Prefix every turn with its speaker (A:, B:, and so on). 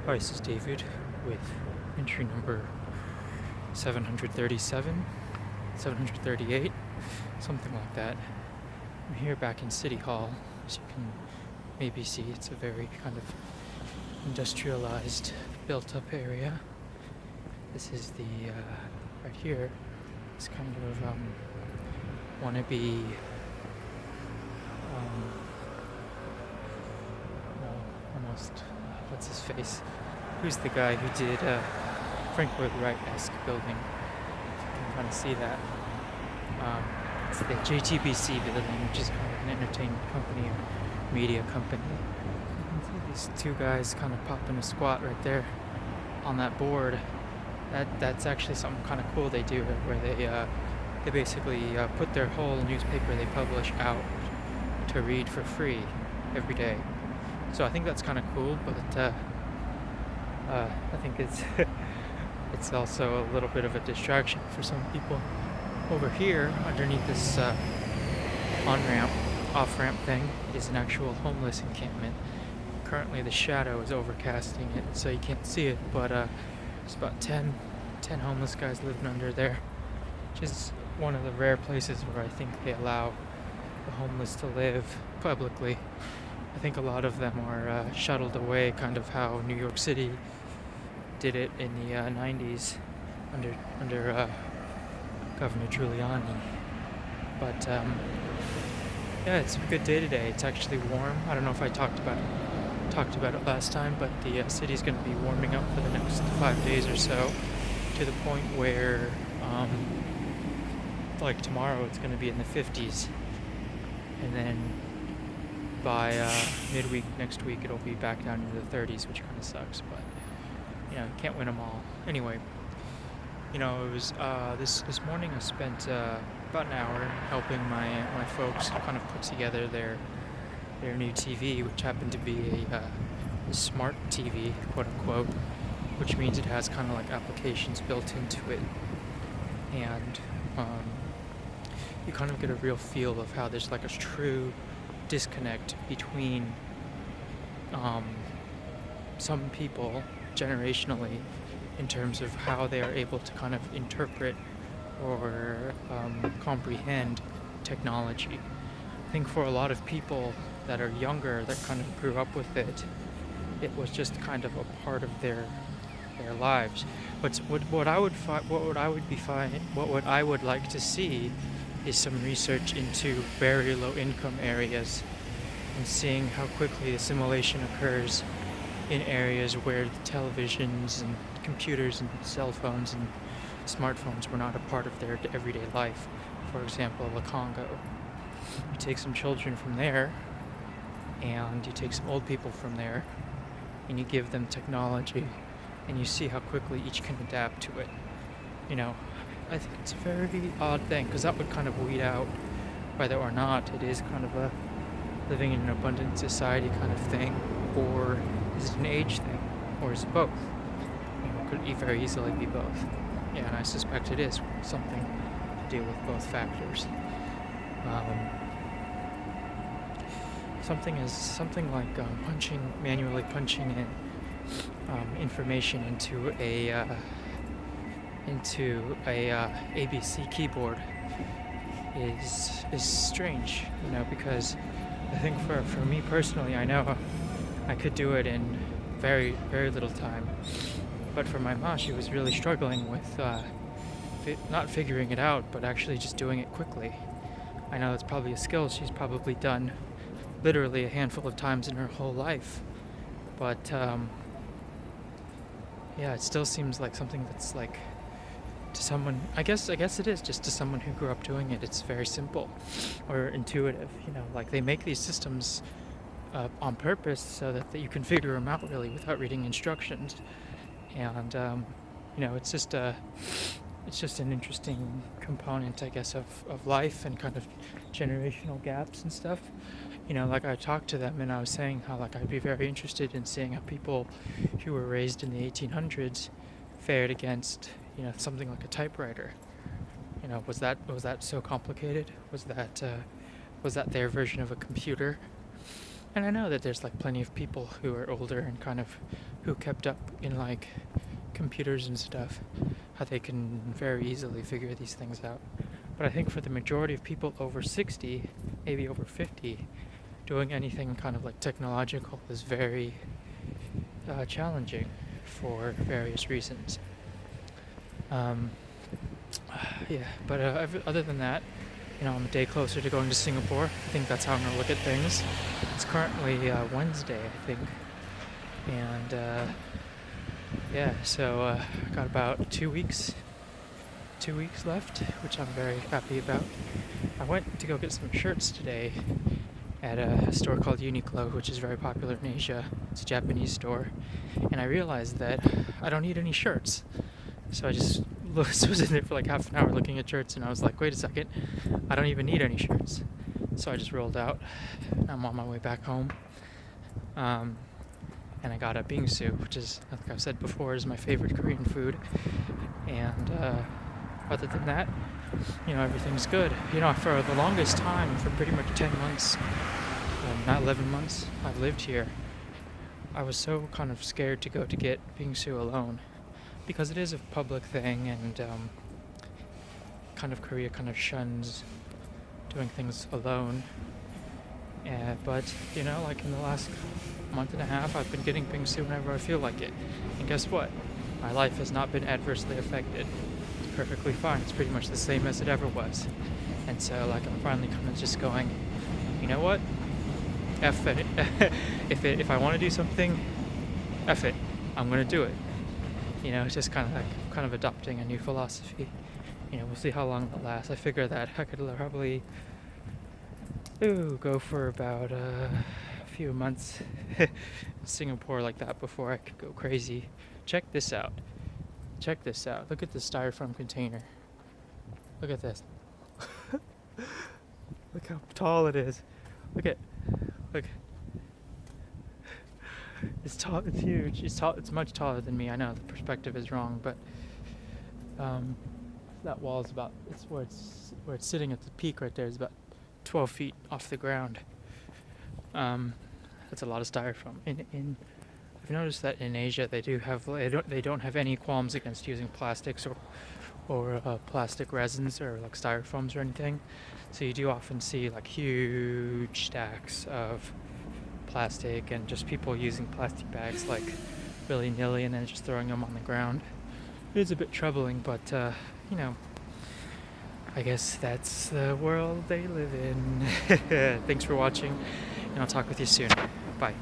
A: Hi, this is David with entry number 737, 738, something like that. I'm here back in City Hall. As you can maybe see, it's a very kind of industrialized, built up area. This is right here, it's kind of wannabe, um, almost, what's his face? Who's the guy who did Frank Lloyd Wright-esque building? If you can kind of see that. It's the JTBC building, which is kind of an entertainment company or media company. You can see these two guys kind of popping a squat right there on that board. That's actually something kind of cool they do, where they basically put their whole newspaper they publish out to read for free every day. So I think that's kind of cool, but I think it's it's also a little bit of a distraction for some people. Over here, underneath this on-ramp, off-ramp thing, is an actual homeless encampment. Currently the shadow is overcasting it, so you can't see it, but there's about 10 homeless guys living under there, which is one of the rare places where I think they allow the homeless to live publicly. I think a lot of them are shuttled away, kind of how New York City did it in the 90s under Governor Giuliani. But yeah, it's a good day today. It's actually warm. I don't know if I talked about it last time, but the city's going to be warming up for the next 5 days or so, to the point where like tomorrow it's going to be in the 50s, and then by midweek next week it'll be back down into the 30s, which kind of sucks, but you can't win them all. Anyway, it was this morning I spent about an hour helping my folks kind of put together their new TV, which happened to be a smart TV, quote unquote, which means it has kind of like applications built into it, and you kind of get a real feel of how there's like a true disconnect between some people generationally in terms of how they are able to kind of interpret or comprehend technology. I think for a lot of people that are younger, that kind of grew up with it, it was just kind of a part of their lives. But what I would like to see is some research into very low income areas, and seeing how quickly assimilation occurs in areas where the televisions and computers and cell phones and smartphones were not a part of their everyday life. For example, the Congo. You take some children from there, and you take some old people from there, and you give them technology, and you see how quickly each can adapt to it. I think it's a very odd thing, because that would kind of weed out whether or not it is kind of a living in an abundant society kind of thing, or is it an age thing, or is it both? It could very easily be both. Yeah, and I suspect it is something to deal with both factors. Something like manually punching in information into a ABC keyboard is strange, because I think for me personally, I know I could do it in very, very little time. But for my mom, she was really struggling with not figuring it out, but actually just doing it quickly. I know that's probably a skill she's probably done literally a handful of times in her whole life. But yeah, it still seems like something that's like, to someone, I guess it is just to someone who grew up doing it, it's very simple or intuitive. Like they make these systems on purpose so that you can figure them out really without reading instructions. And it's just an interesting component, I guess, of life and kind of generational gaps and stuff. Like I talked to them and I was saying how like I'd be very interested in seeing how people who were raised in the 1800s fared against something like a typewriter. Was that so complicated? Was that their version of a computer? And I know that there's like plenty of people who are older and kind of who kept up in like computers and stuff, how they can very easily figure these things out. But I think for the majority of people over 60, maybe over 50, doing anything kind of like technological is very challenging for various reasons. Um, yeah, but other than that, I'm a day closer to going to Singapore. I think that's how I'm going to look at things. It's currently Wednesday, I think. And yeah, so I got about 2 weeks left, which I'm very happy about. I went to go get some shirts today at a store called Uniqlo, which is very popular in Asia. It's a Japanese store. And I realized that I don't need any shirts. So I just was in there for like half an hour looking at shirts, and I was like, wait a second, I don't even need any shirts. So I just rolled out. I'm on my way back home. And I got a bingsu, which is, like I've said before, is my favorite Korean food. And other than that, everything's good. For the longest time, for pretty much 10 months, not 11 months, I've lived here. I was so kind of scared to go to get bingsu alone, because it is a public thing, and kind of Korea kind of shuns doing things alone. But like in the last month and a half, I've been getting bingsu whenever I feel like it. And guess what? My life has not been adversely affected. It's perfectly fine. It's pretty much the same as it ever was. And so like I'm finally kind of just going, you know what? F it. If I want to do something, F it. I'm gonna do it. It's just kind of adopting a new philosophy. We'll see how long it lasts. I figure that I could probably go for about a few months in Singapore like that before I could go crazy. Check this out. Look at this styrofoam container. Look at this. Look how tall it is. Look. It's tall. It's huge. It's tall. It's much taller than me. I know the perspective is wrong, but that wall is about. It's where it's sitting at the peak right there. Is about 12 feet off the ground. That's a lot of styrofoam. I've noticed that in Asia they don't have any qualms against using plastics or plastic resins or like styrofoams or anything. So you do often see like huge stacks of plastic and just people using plastic bags like willy-nilly and then just throwing them on the ground. It is a bit troubling, but I guess that's the world they live in. Thanks for watching, and I'll talk with you soon. Bye.